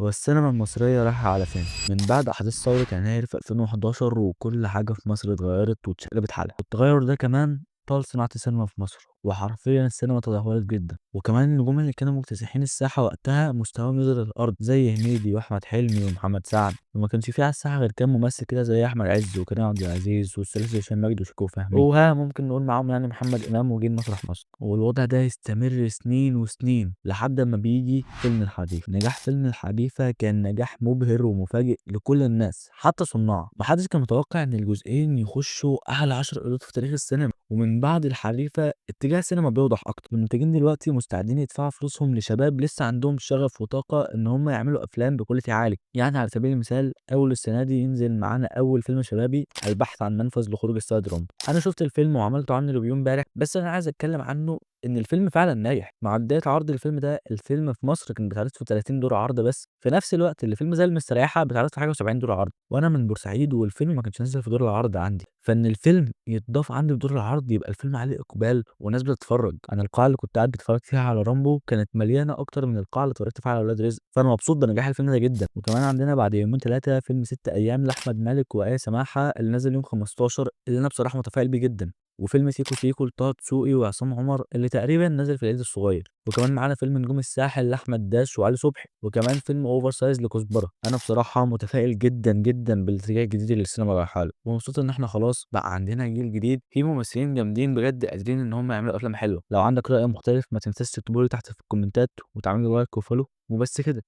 هو السينما المصرية رايحة على فين؟ من بعد أحداث ثورة يناير في 2011 وكل حاجة في مصر اتغيرت واتشقلبت حالها، والتغير ده كمان طال صناعة السينما في مصر، وحرفيا السينما تدهورت جدا، وكمان النجوم اللي كانوا مكتسحين الساحة وقتها مستواهم نزل الأرض زي هنيدي وأحمد حلمي ومحمد سعد، وما كانش فيه على الساحة غير كام ممثل كده زي أحمد عز وكريم عبد العزيز والثلاثي هشام ماجد وشيكو فهمي، ممكن نقول معاهم يعني محمد إمام وجيل مسرح مصر، والوضع ده يستمر سنين وسنين لحد ما بيجي فيلم الحريف. نجاح فيلم الحريفة كان نجاح مبهر ومفاجئ لكل الناس حتى صناع، محدش كان متوقع ان الجزئين يخشوا اعلى 10 ايرادات في تاريخ السينما. ومن بعد الحريفة اتجاه السينما بيوضح اكتر، المنتجين دلوقتي مستعدين يدفعوا فلوسهم لشباب لسه عندهم شغف وطاقة ان هم يعملوا افلام بكواليتي عالي. يعني على سبيل المثال اول السنة دي ينزل معانا اول فيلم شبابي، البحث عن منفذ لخروج السيد رامبو. انا شفت الفيلم وعملت عنه ريفيو امبارح، بس انا عايز اتكلم عنه ان الفيلم فعلا ناجح. مع بدايه عرض الفيلم ده، الفيلم في مصر كان بيتعرض في 30 دور عرض بس، في نفس الوقت اللي فيلم زي المستريحه بيتعرض في حاجه و70 دور عرض، وانا من بورسعيد والفيلم ما كانش نازل في دور العرض عندي، فان الفيلم يتضاف عندي في دور العرض يبقى الفيلم عليه اقبال وناس بتتفرج. انا القاعه اللي كنت قاعد بتفرج فيها على رامبو كانت مليانه اكتر من القاعه اللي اتفرجت فيها على اولاد رزق، فانا مبسوط بنجاح الفيلم ده جدا. وكمان عندنا بعد يومين ثلاثه فيلم ست ايام لاحمد مالك وايه سماحه اللي نازل يوم 15، اللي انا بصراحه متفائل بيه جدا، وفيلم سيكو سيكو لطه دسوقي وعصام عمر اللي تقريبا نازل في العيد الصغير، وكمان معانا فيلم نجوم الساحل لاحمد داش وعلي صبحي، وكمان فيلم اوفر سايز لكزبره. انا بصراحه متفائل جدا جدا بالاتجاه الجديد اللي السينما رايحه له، ومبسوط ان احنا خلاص بقى عندنا جيل جديد فيه ممثلين جامدين بجد قادرين ان هم يعملوا افلام حلوه. لو عندك راي مختلف ما تنساش تكتبوا لي تحت في الكومنتات وتعملوا لايك وفولو، وبس كده.